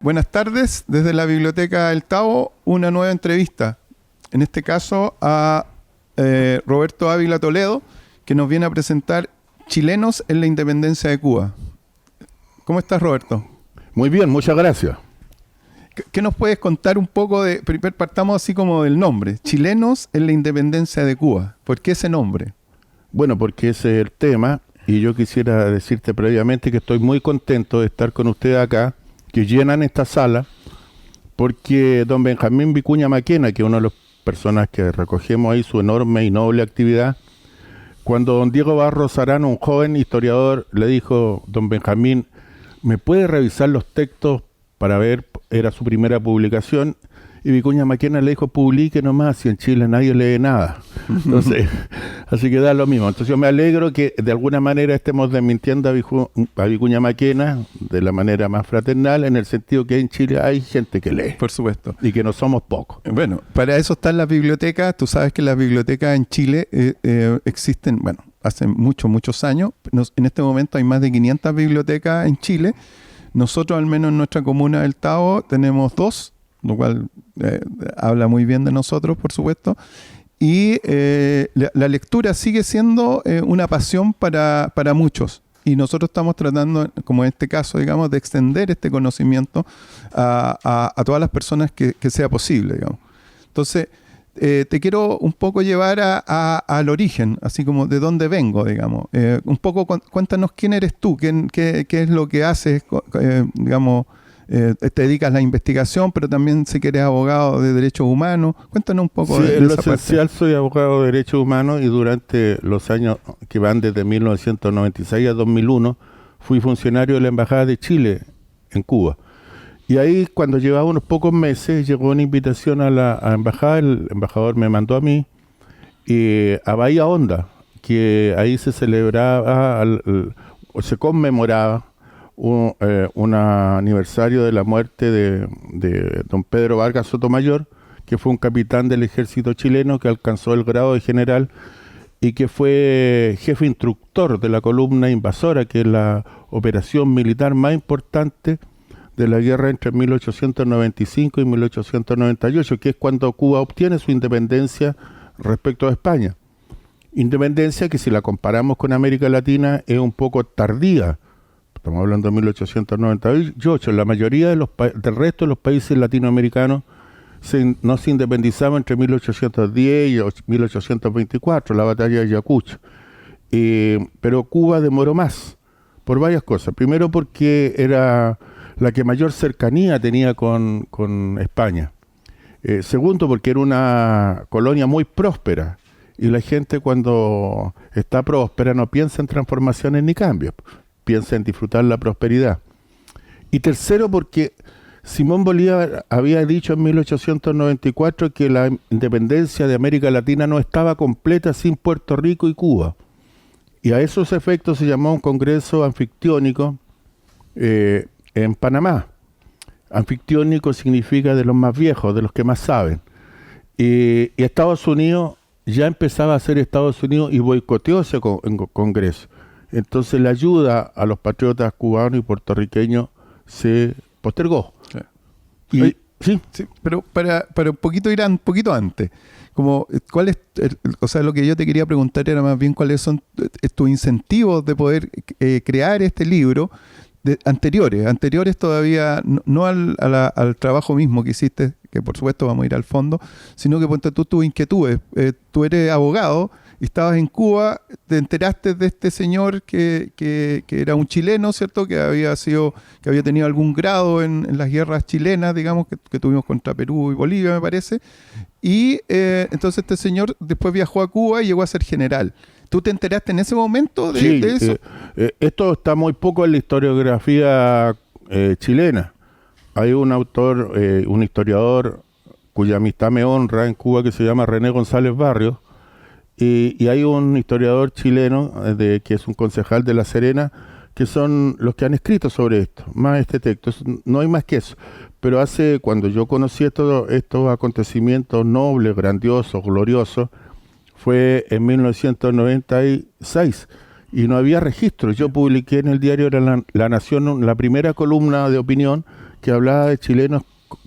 Buenas tardes, desde la Biblioteca del Tao, una nueva entrevista. En este caso a Roberto Ávila Toledo, que nos viene a presentar Chilenos en la Independencia de Cuba. ¿Cómo estás, Roberto? Muy bien, muchas gracias. ¿Qué nos puedes contar un poco de, primero partamos así como del nombre, Chilenos en la Independencia de Cuba? ¿Por qué ese nombre? Bueno, porque ese es el tema, y yo quisiera decirte previamente que estoy muy contento de estar con ustedes acá, que llenan esta sala, porque don Benjamín Vicuña Maquena, que es una de las personas que recogemos ahí su enorme y noble actividad, cuando don Diego Barros Arana, un joven historiador, le dijo, don Benjamín, ¿me puede revisar los textos para ver? Era su primera publicación, y Vicuña Maquena le dijo, publique nomás, si en Chile nadie lee nada. Entonces, así que da lo mismo. Entonces yo me alegro que de alguna manera estemos desmintiendo a Vicuña Maquena de la manera más fraternal, en el sentido que en Chile hay gente que lee. Por supuesto. Y que no somos pocos. Bueno, para eso están las bibliotecas. Tú sabes que las bibliotecas en Chile existen, bueno, hace muchos años. En este momento hay más de 500 bibliotecas en Chile. Nosotros, al menos en nuestra comuna del Tao, tenemos 2, lo cual habla muy bien de nosotros, por supuesto. Y la lectura sigue siendo una pasión para muchos. Y nosotros estamos tratando, como en este caso, digamos, de extender este conocimiento a todas las personas que sea posible, digamos. Entonces, te quiero un poco llevar al origen, así como de dónde vengo, digamos. Un poco cuéntanos quién eres tú, qué es lo que haces, digamos, te dedicas a la investigación, pero también si que eres abogado de derechos humanos. Cuéntanos un poco de lo esa esencial, parte. soy abogado de derechos humanos y durante los años que van desde 1996 a 2001 fui funcionario de la Embajada de Chile en Cuba. Y ahí, cuando llevaba unos pocos meses, llegó una invitación a la embajada, el embajador me mandó a mí, a Bahía Honda, que ahí se celebraba, o se conmemoraba un aniversario de la muerte de don Pedro Vargas Sotomayor, que fue un capitán del ejército chileno que alcanzó el grado de general y que fue jefe instructor de la columna invasora, que es la operación militar más importante de la guerra entre 1895 y 1898, que es cuando Cuba obtiene su independencia respecto a España. Independencia que, si la comparamos con América Latina, es un poco tardía. Estamos hablando de 1898. La mayoría del resto de los países latinoamericanos no se independizaban entre 1810 y 1824, la batalla de Ayacucho. Pero Cuba demoró más, por varias cosas. Primero, porque era la que mayor cercanía tenía con España. Segundo, porque era una colonia muy próspera, y la gente, cuando está próspera, no piensa en transformaciones ni cambios, piensa en disfrutar la prosperidad. Y tercero, porque Simón Bolívar había dicho en 1894 que la independencia de América Latina no estaba completa sin Puerto Rico y Cuba. Y a esos efectos se llamó un congreso anfictiónico en Panamá. Anfictiónico significa de los más viejos, de los que más saben. Y Estados Unidos ya empezaba a ser Estados Unidos y boicoteó ese congreso. Entonces la ayuda a los patriotas cubanos y puertorriqueños se postergó. Sí. ¿Sí? Sí, pero para un poquito ir un poquito antes, como cuál es, o sea, lo que yo te quería preguntar era más bien cuáles son tus incentivos de poder crear este libro. Anteriores todavía, no al trabajo mismo que hiciste, que por supuesto vamos a ir al fondo, sino que ponte tú tus inquietudes. Tú eres abogado y estabas en Cuba, te enteraste de este señor que era un chileno, ¿cierto? Que había tenido algún grado en las guerras chilenas, digamos, que tuvimos contra Perú y Bolivia, me parece. Y entonces este señor después viajó a Cuba y llegó a ser general. ¿Tú te enteraste en ese momento de eso? Esto está muy poco en la historiografía chilena. Hay un autor, un historiador cuya amistad me honra en Cuba, que se llama René González Barrios, y hay un historiador chileno que es un concejal de La Serena, que son los que han escrito sobre esto, más este texto. No hay más que eso. Pero cuando yo conocí estos acontecimientos nobles, grandiosos, gloriosos, fue en 1996, y no había registro. Yo publiqué en el diario La Nación la primera columna de opinión que hablaba de chilenos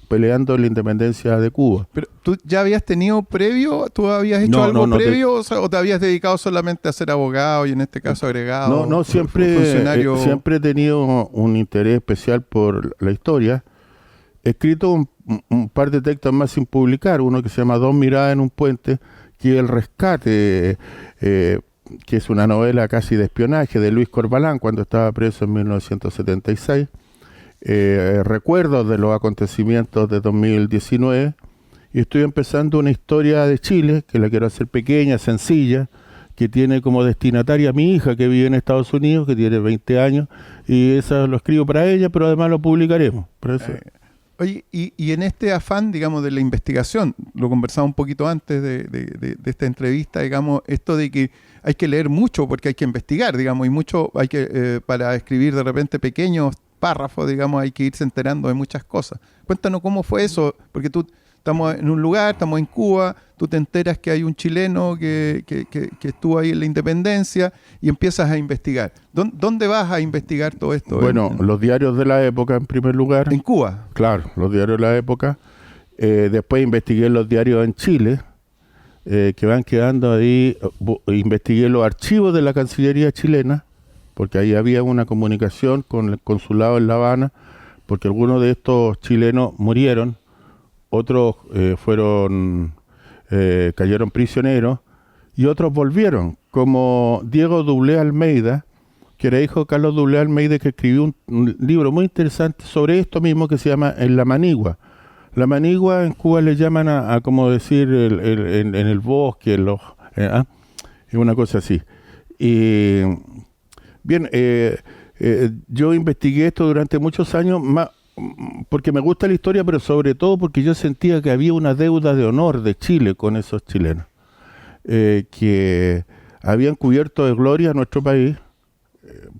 peleando en la independencia de Cuba. ¿Pero tú ya habías tenido previo? ¿Tú habías hecho algo previo? ¿O te habías dedicado solamente a ser abogado y en este caso agregado? No, siempre he tenido un interés especial por la historia. He escrito un par de textos más sin publicar, uno que se llama Dos miradas en un puente, que es el rescate, que es una novela casi de espionaje de Luis Corbalán cuando estaba preso en 1976. Recuerdos de los acontecimientos de 2019, y estoy empezando una historia de Chile que la quiero hacer pequeña, sencilla, que tiene como destinataria a mi hija que vive en Estados Unidos, que tiene 20 años, y eso lo escribo para ella, pero además lo publicaremos. Por eso. Oye, y en este afán, digamos, de la investigación, lo conversaba un poquito antes de esta entrevista, digamos, esto de que hay que leer mucho porque hay que investigar, digamos, y mucho hay que, para escribir de repente pequeños párrafos, digamos, hay que irse enterando de muchas cosas. Cuéntanos cómo fue eso, porque estamos en un lugar, estamos en Cuba, tú te enteras que hay un chileno que estuvo ahí en la independencia y empiezas a investigar. ¿Dónde vas a investigar todo esto? Bueno, los diarios de la época en primer lugar. ¿En Cuba? Claro, los diarios de la época. Después investigué los diarios en Chile, que van quedando ahí. Investigué los archivos de la Cancillería chilena, porque ahí había una comunicación con el consulado en La Habana, porque algunos de estos chilenos murieron, otros cayeron prisioneros, y otros volvieron, como Diego Dublé Almeida, que era hijo de Carlos Dublé Almeida, que escribió un libro muy interesante sobre esto mismo que se llama En la Manigua. La Manigua en Cuba le llaman a como decir, en el bosque, es una cosa así. Y bien, yo investigué esto durante muchos años, porque me gusta la historia, pero sobre todo porque yo sentía que había una deuda de honor de Chile con esos chilenos, que habían cubierto de gloria a nuestro país.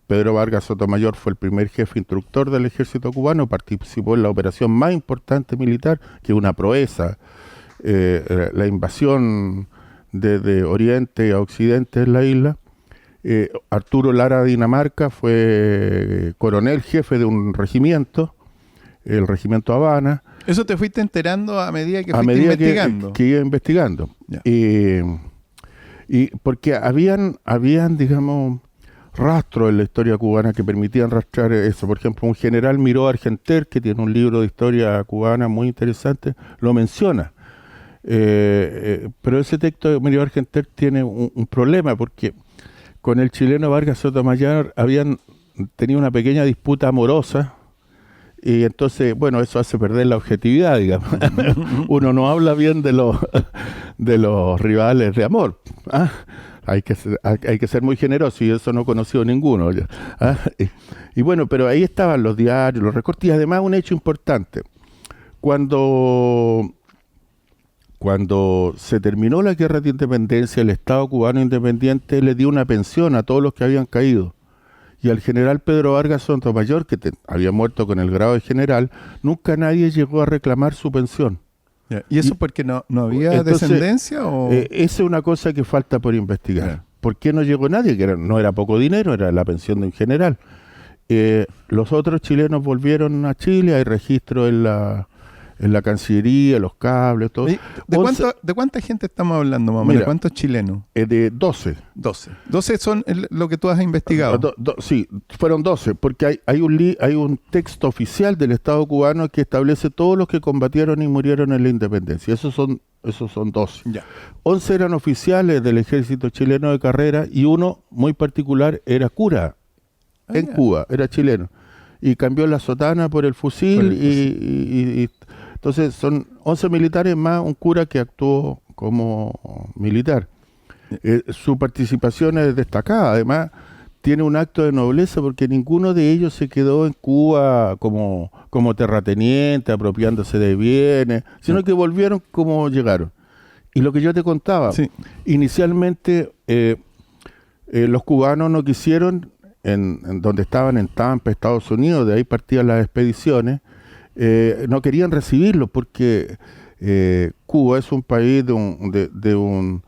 Pedro Vargas Sotomayor fue el primer jefe instructor del ejército cubano, participó en la operación más importante militar, que es una proeza, la invasión desde Oriente a Occidente en la isla. Arturo Lara Dinamarca fue coronel jefe de un regimiento, el regimiento Habana. ¿Eso te fuiste enterando a medida que fuiste investigando? Que iba investigando. Y porque habían, digamos, rastros en la historia cubana que permitían rastrear eso. Por ejemplo, un general Miró Argenter, que tiene un libro de historia cubana muy interesante, lo menciona. Pero ese texto de Miró Argenter tiene un problema, porque con el chileno Vargas Sotomayor habían tenido una pequeña disputa amorosa, y entonces, bueno, eso hace perder la objetividad, digamos. Uno no habla bien de los rivales de amor. Hay que ser muy generoso, y eso no conoció ninguno. Y bueno, pero ahí estaban los diarios, los recortes, y además un hecho importante. Cuando se terminó la guerra de independencia, el Estado cubano independiente le dio una pensión a todos los que habían caído. Y al general Pedro Vargas Sotomayor, que había muerto con el grado de general, nunca nadie llegó a reclamar su pensión. ¿Y eso porque no había entonces, descendencia? Esa es una cosa que falta por investigar. ¿Por qué no llegó nadie? Que no era poco dinero, era la pensión de un general. Los otros chilenos volvieron a Chile, hay registro en la Cancillería, los cables, todo. ¿De cuánta gente estamos hablando, mamá? ¿De cuántos chilenos? De 12. 12 son lo que tú has investigado. Sí, fueron 12, porque hay un texto oficial del Estado cubano que establece todos los que combatieron y murieron en la independencia. Esos son 12. Ya. 11 eran oficiales del ejército chileno de carrera, y uno muy particular era cura en Cuba, era chileno. Y cambió la sotana por el fusil, y entonces son 11 militares más un cura que actuó como militar. Su participación es destacada. Además, tiene un acto de nobleza, porque ninguno de ellos se quedó en Cuba como terrateniente, apropiándose de bienes, sino que volvieron como llegaron. Y lo que yo te contaba, inicialmente los cubanos no quisieron, en donde estaban en Tampa, Estados Unidos, de ahí partían las expediciones, no querían recibirlo, porque Cuba es un país de un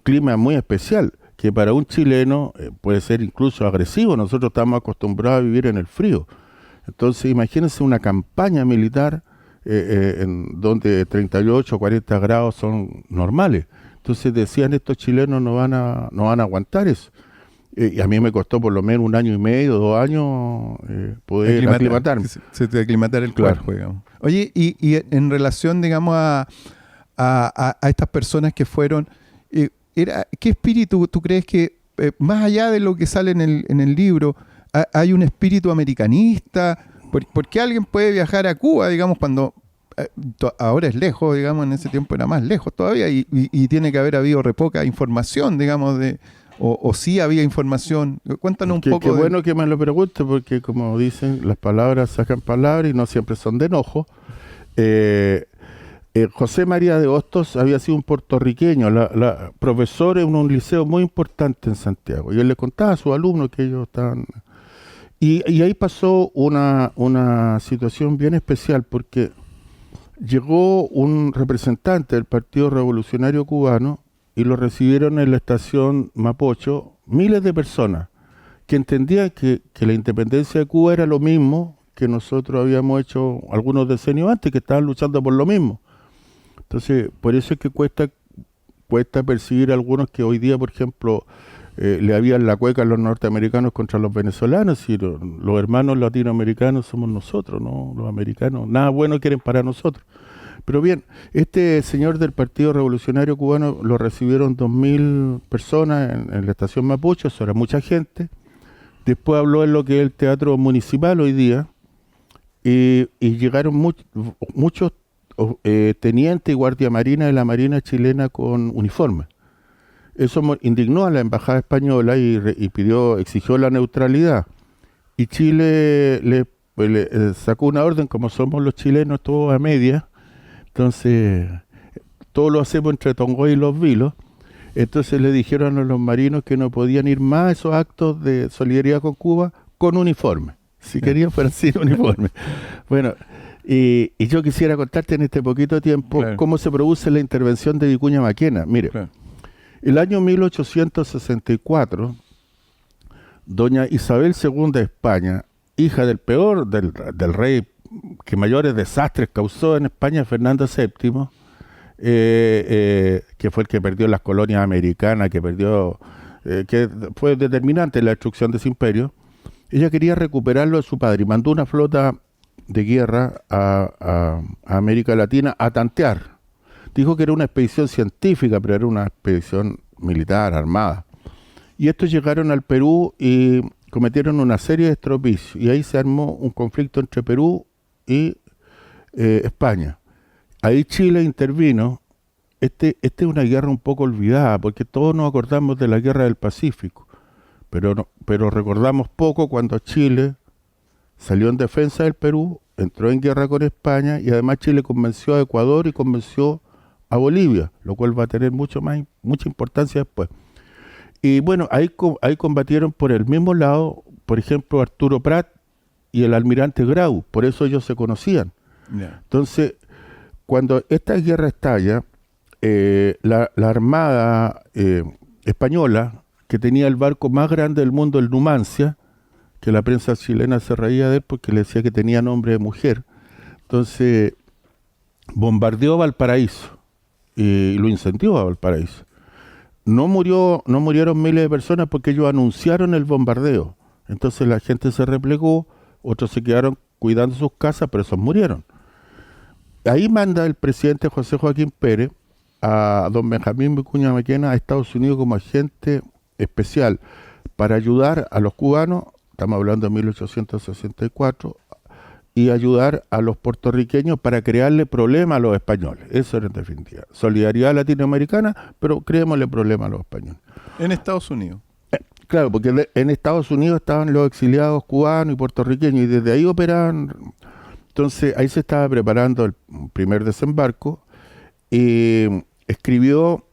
clima muy especial. que para un chileno puede ser incluso agresivo. Nosotros estamos acostumbrados a vivir en el frío. Entonces, imagínense una campaña militar en donde 38 o 40 grados son normales. Entonces decían, estos chilenos no van a aguantar eso. Y a mí me costó por lo menos 1 año y medio, 2 años poder aclimatarme. Se te aclimatar el Claro. cuerpo, digamos. Oye, y en relación, digamos, a estas personas que fueron, ¿qué espíritu tú crees que, más allá de lo que sale en el libro, hay un espíritu americanista? ¿Por qué alguien puede viajar a Cuba, digamos, cuando ahora es lejos, digamos, en ese tiempo era más lejos todavía, y tiene que haber habido re poca información, digamos, o sí había información? Cuéntanos un poco. Qué bueno que me lo pregunte, porque como dicen, las palabras sacan palabras y no siempre son de enojo. José María de Hostos había sido un puertorriqueño, profesor en un liceo muy importante en Santiago, y él le contaba a sus alumnos que ellos estaban... Y ahí pasó una situación bien especial, porque llegó un representante del Partido Revolucionario Cubano y lo recibieron en la estación Mapocho miles de personas que entendían que la independencia de Cuba era lo mismo que nosotros habíamos hecho algunos decenios antes, que estaban luchando por lo mismo. Entonces, por eso es que cuesta percibir a algunos que hoy día, por ejemplo, le habían la cueca a los norteamericanos contra los venezolanos, y los hermanos latinoamericanos somos nosotros, ¿no? Los americanos, nada bueno quieren para nosotros. Pero bien, este señor del Partido Revolucionario Cubano lo recibieron 2.000 personas en la estación Mapocho, eso era mucha gente. Después habló en lo que es el Teatro Municipal hoy día, y llegaron muchos tenientes y guardia marina de la Marina chilena con uniforme. Eso indignó a la embajada española y exigió la neutralidad. Y Chile le sacó una orden, como somos los chilenos todos a media, entonces todo lo hacemos entre Tongoy y Los Vilos. Entonces le dijeron a los marinos que no podían ir más a esos actos de solidaridad con Cuba con uniforme. Si querían fueran sin uniforme. Bueno, y yo quisiera contarte en este poquito tiempo cómo se produce la intervención de Vicuña Maquena. Mire, el año 1864, doña Isabel II de España, hija del peor del rey que mayores desastres causó en España, Fernando VII, que fue el que perdió las colonias americanas, que fue determinante en la destrucción de ese imperio. Ella quería recuperarlo de su padre y mandó una flota de guerra a América Latina a tantear. Dijo que era una expedición científica, pero era una expedición militar, armada. Y estos llegaron al Perú y cometieron una serie de estropicios, y ahí se armó un conflicto entre Perú y España. Ahí Chile intervino. Este es una guerra un poco olvidada, porque todos nos acordamos de la guerra del Pacífico, pero recordamos poco cuando Chile salió en defensa del Perú, entró en guerra con España, y además Chile convenció a Ecuador y convenció a Bolivia, lo cual va a tener mucha importancia después. Y bueno, ahí combatieron por el mismo lado, por ejemplo, Arturo Prat y el almirante Grau, por eso ellos se conocían. Entonces, cuando esta guerra estalla, la armada española, que tenía el barco más grande del mundo, el Numancia, que la prensa chilena se reía de él porque le decía que tenía nombre de mujer, entonces bombardeó Valparaíso y lo incendió a Valparaíso. No murieron miles de personas porque ellos anunciaron el bombardeo. Entonces la gente se replegó, otros se quedaron cuidando sus casas, pero esos murieron. Ahí manda el presidente José Joaquín Pérez a don Benjamín Vicuña Maquena a Estados Unidos como agente especial para ayudar a los cubanos, estamos hablando de 1864, y ayudar a los puertorriqueños para crearle problemas a los españoles. Eso era en definitiva. Solidaridad latinoamericana, pero creémosle problemas a los españoles. En Estados Unidos. Claro, porque en Estados Unidos estaban los exiliados cubanos y puertorriqueños, y desde ahí operaban. Entonces ahí se estaba preparando el primer desembarco, y escribió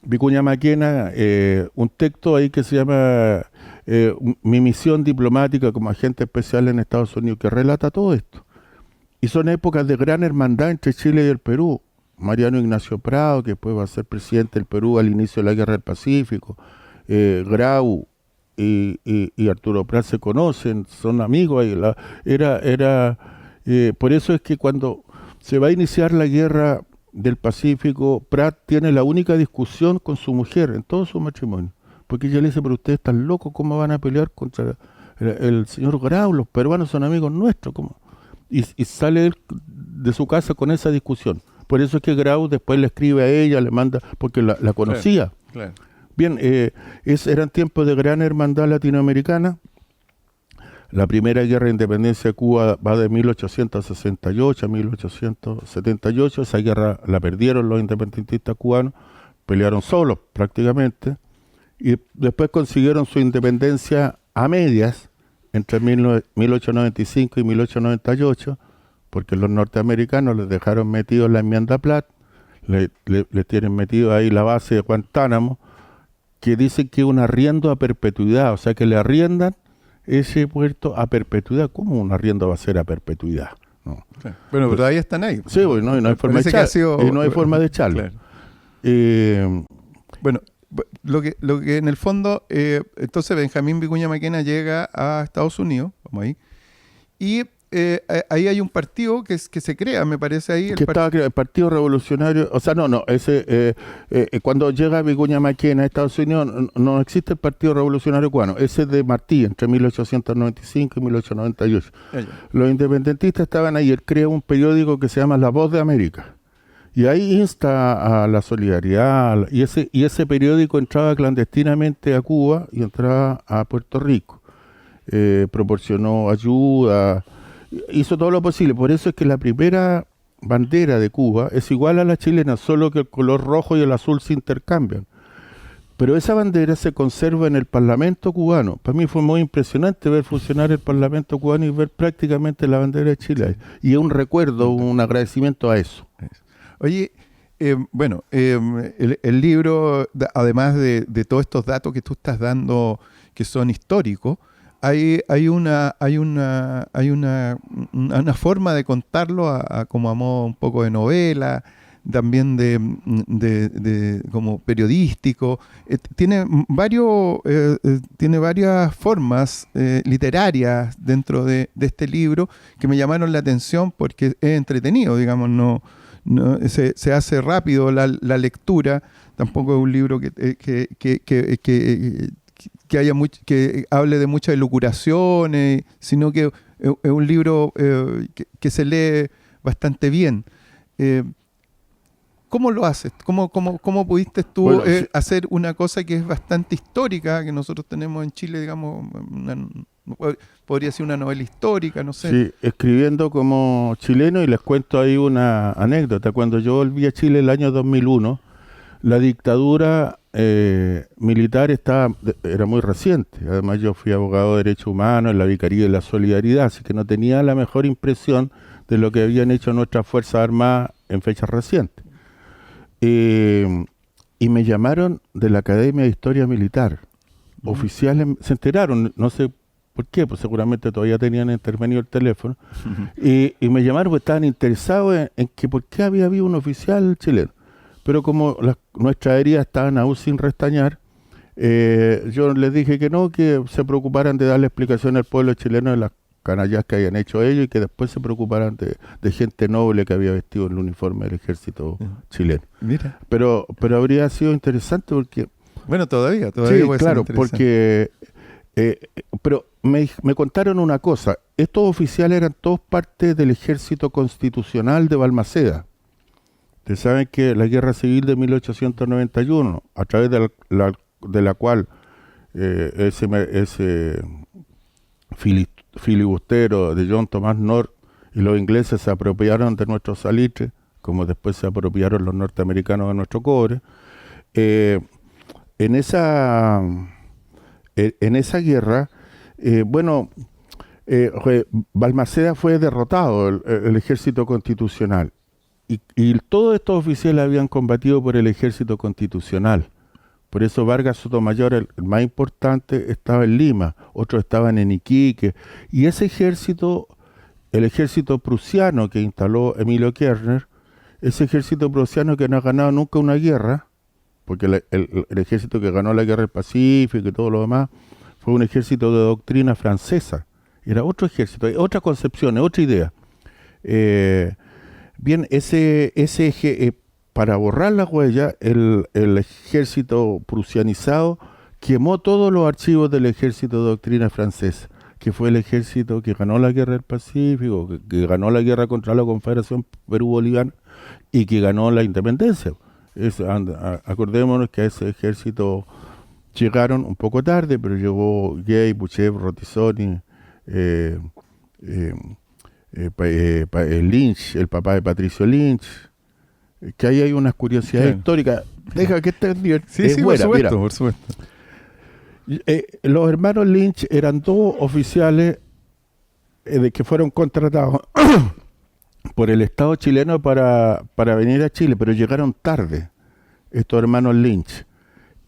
Vicuña Maquena un texto ahí que se llama Mi misión diplomática como agente especial en Estados Unidos, que relata todo esto. Y son épocas de gran hermandad entre Chile y el Perú. Mariano Ignacio Prado, que después va a ser presidente del Perú al inicio de la Guerra del Pacífico, Grau y Arturo Prat se conocen, son amigos. Por eso es que cuando se va a iniciar la guerra del Pacífico, Prat tiene la única discusión con su mujer en todo su matrimonio. Porque ella le dice, pero ustedes están locos, ¿cómo van a pelear contra el señor Grau? Los peruanos son amigos nuestros. ¿Cómo? Y sale él de su casa con esa discusión. Por eso es que Grau después le escribe a ella, le manda, porque la conocía. Claro. Bien, eran tiempos de gran hermandad latinoamericana. La primera guerra de independencia de Cuba va de 1868 a 1878. Esa guerra la perdieron los independentistas cubanos, pelearon solos prácticamente, y después consiguieron su independencia a medias entre 1895 y 1898, porque los norteamericanos les dejaron metidos en la enmienda Platt, le tienen metido ahí la base de Guantánamo, que dicen que es un arriendo a perpetuidad, o sea que le arriendan ese puerto a perpetuidad. ¿Cómo un arriendo va a ser a perpetuidad? No. Sí. Bueno, pero todavía están ahí. Sí, pues, no hay forma de echarlo. No hay forma de echarlo. Claro. Bueno, lo que en el fondo, entonces Benjamín Vicuña Maquena llega a Estados Unidos, vamos ahí, y ahí hay un partido que se crea, me parece ahí. El Partido Revolucionario, o sea, cuando llega Vicuña Maquena a Estados Unidos, no existe el Partido Revolucionario Cubano, ese es de Martí, entre 1895 y 1898. Los independentistas estaban ahí, él crea un periódico que se llama La Voz de América. Y ahí insta a la solidaridad, y ese periódico entraba clandestinamente a Cuba y entraba a Puerto Rico. Proporcionó ayuda, hizo todo lo posible. Por eso es que la primera bandera de Cuba es igual a la chilena, solo que el color rojo y el azul se intercambian. Pero esa bandera se conserva en el Parlamento cubano. Para mí fue muy impresionante ver funcionar el Parlamento cubano y ver prácticamente la bandera de Chile. Y es un recuerdo, un agradecimiento a eso. Oye, el libro, además de todos estos datos que tú estás dando que son históricos, hay una forma de contarlo como a modo un poco de novela, también de como periodístico. Tiene varias formas literarias dentro de este libro que me llamaron la atención porque es entretenido, digamos, no se hace rápido la lectura. Tampoco es un libro que hable de muchas elucubraciones, sino que es un libro que se lee bastante bien. ¿Cómo lo haces? ¿Cómo pudiste tú hacer una cosa que es bastante histórica, que nosotros tenemos en Chile, digamos, podría ser una novela histórica, no sé? Sí, escribiendo como chileno, y les cuento ahí una anécdota. Cuando yo volví a Chile el año 2001, la dictadura militar era muy reciente. Además, yo fui abogado de Derechos Humanos en la Vicaría de la Solidaridad, así que no tenía la mejor impresión de lo que habían hecho nuestras Fuerzas Armadas en fechas recientes. Y me llamaron de la Academia de Historia Militar. Oficiales se enteraron, no sé por qué, pues seguramente todavía tenían intervenido el teléfono. Y me llamaron porque estaban interesados en que por qué había habido un oficial chileno. Pero como nuestras heridas estaban aún sin restañar, yo les dije que no, que se preocuparan de darle explicación al pueblo chileno de las canallas que habían hecho ellos y que después se preocuparan de gente noble que había vestido el uniforme del ejército chileno. Mira. Pero habría sido interesante porque... Bueno, todavía sí, puede claro, ser porque... pero me contaron una cosa. Estos oficiales eran todos parte del ejército constitucional de Balmaceda. Ustedes saben que la guerra civil de 1891, a través de la cual ese filibustero de John Thomas North y los ingleses se apropiaron de nuestros salitres, como después se apropiaron los norteamericanos de nuestro cobre. En esa guerra, Balmaceda fue derrotado, el ejército constitucional. Y todos estos oficiales habían combatido por el ejército constitucional. Por eso Vargas Sotomayor, el más importante, estaba en Lima, otros estaban en Iquique. Y ese ejército, el ejército prusiano que instaló Emilio Kirchner, ese ejército prusiano que no ha ganado nunca una guerra, porque el ejército que ganó la guerra del Pacífico y todo lo demás fue un ejército de doctrina francesa. Era otro ejército, otra concepción, otra idea. Bien, para borrar la huella, el ejército prusianizado quemó todos los archivos del ejército de doctrina francesa, que fue el ejército que ganó la guerra del Pacífico, que ganó la guerra contra la Confederación Perú-Boliviana y que ganó la independencia. Acordémonos que a ese ejército llegaron un poco tarde, pero llegó Gay, Buchev, Rotizoni, Lynch, el papá de Patricio Lynch, que ahí hay unas curiosidades históricas. Deja que esté sí, buena. Por supuesto. Los hermanos Lynch eran dos oficiales que fueron contratados por el Estado chileno para venir a Chile, pero llegaron tarde, estos hermanos Lynch.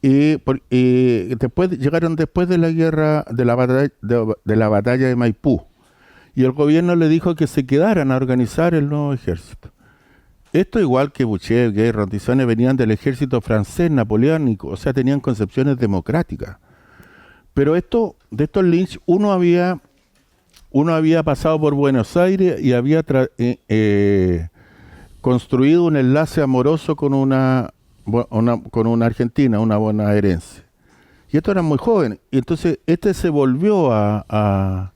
Y llegaron después de la guerra, de la batalla de Maipú. Y el gobierno le dijo que se quedaran a organizar el nuevo ejército. Esto, igual que Buchev, Gay, Rotizoni, venían del ejército francés napoleónico, o sea, tenían concepciones democráticas. Pero de estos Lynch, uno había pasado por Buenos Aires y había construido un enlace amoroso con una argentina, una bonaerense. Y estos eran muy jóvenes. Y entonces se volvió a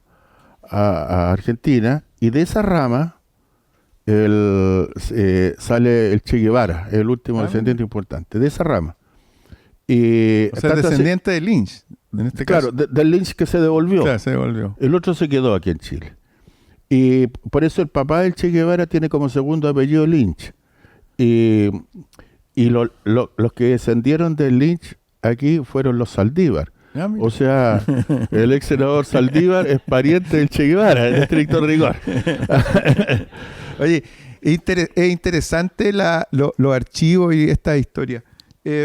Argentina, y de esa rama sale el Che Guevara, el último descendiente importante, de esa rama. O sea, descendiente de Lynch, en este caso. Claro, del Lynch que se devolvió. Claro, se devolvió. El otro se quedó aquí en Chile. Y por eso el papá del Che Guevara tiene como segundo apellido Lynch. Y los que descendieron del Lynch aquí fueron los Saldívar. O sea, el ex senador Saldívar es pariente del Che Guevara, en estricto rigor. Oye, es interesante los archivos y esta historia.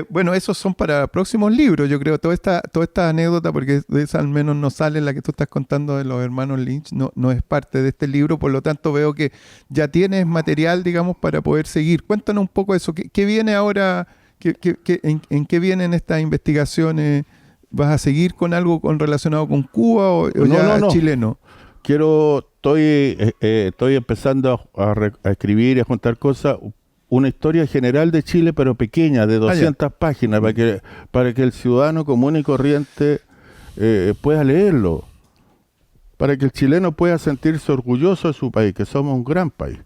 Bueno, esos son para próximos libros, yo creo. Toda esta anécdota, porque de esa al menos no sale, la que tú estás contando de los hermanos Lynch, no es parte de este libro. Por lo tanto, veo que ya tienes material, digamos, para poder seguir. Cuéntanos un poco eso. ¿Qué viene ahora? ¿En qué vienen estas investigaciones? ¿Vas a seguir con algo relacionado con Cuba o ya chileno? Estoy empezando a escribir y a juntar cosas, una historia general de Chile, pero pequeña, de 200 páginas, para que el ciudadano común y corriente pueda leerlo, para que el chileno pueda sentirse orgulloso de su país, que somos un gran país,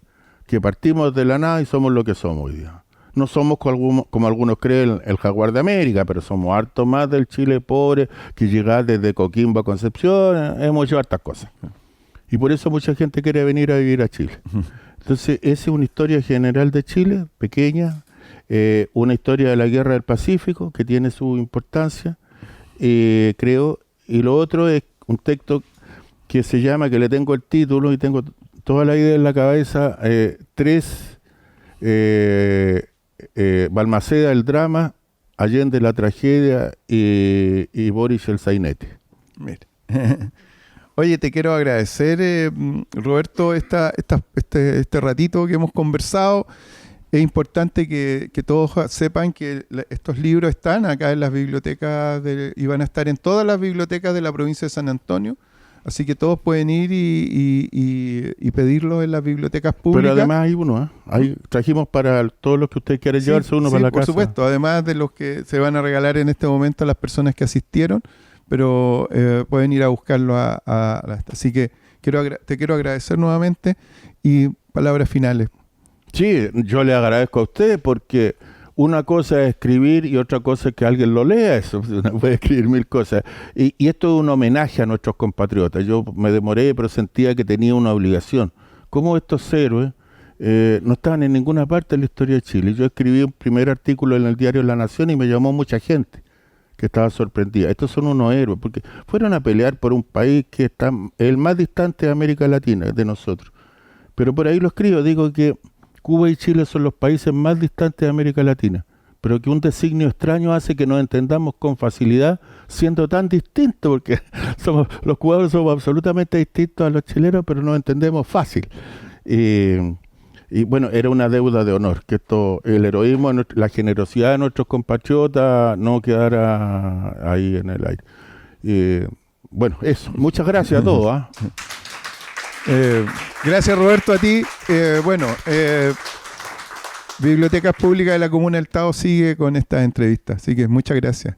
que partimos de la nada y somos lo que somos hoy día. No somos como algunos creen el Jaguar de América, pero somos harto más del Chile pobre, que llega desde Coquimbo a Concepción. Hemos hecho hartas cosas. Y por eso mucha gente quiere venir a vivir a Chile. Entonces, esa es una historia general de Chile, pequeña, una historia de la Guerra del Pacífico, que tiene su importancia, creo. Y lo otro es un texto que se llama, que le tengo el título y tengo toda la idea en la cabeza, Balmaceda, el drama, Allende, la tragedia, y Boris, el sainete. Mira. Oye, te quiero agradecer, Roberto, este ratito que hemos conversado. Es importante que todos sepan que estos libros están acá en las bibliotecas y van a estar en todas las bibliotecas de la provincia de San Antonio. Así que todos pueden ir y pedirlos en las bibliotecas públicas. Pero además hay uno, Ahí trajimos para todos los que ustedes quieren llevarse uno para la casa. Por supuesto, además de los que se van a regalar en este momento a las personas que asistieron, pero pueden ir a buscarlo así que te quiero agradecer nuevamente y palabras finales. Sí, yo le agradezco a usted, porque una cosa es escribir y otra cosa es que alguien lo lea. Eso uno puede escribir 1000 cosas. Y esto es un homenaje a nuestros compatriotas. Yo me demoré, pero sentía que tenía una obligación. Como estos héroes no estaban en ninguna parte de la historia de Chile. Yo escribí un primer artículo en el diario La Nación y me llamó mucha gente que estaba sorprendida. Estos son unos héroes, porque fueron a pelear por un país que está el más distante de América Latina, de nosotros. Pero por ahí lo escribo, digo que Cuba y Chile son los países más distantes de América Latina, pero que un designio extraño hace que nos entendamos con facilidad, siendo tan distintos, porque los cubanos somos absolutamente distintos a los chilenos, pero nos entendemos fácil. Y Y bueno, era una deuda de honor, que el heroísmo, la generosidad de nuestros compatriotas no quedara ahí en el aire. Bueno, eso. Muchas gracias a todos. Gracias, Roberto, a ti. Bibliotecas Públicas de la Comuna del Tao sigue con esta entrevista, así que muchas gracias.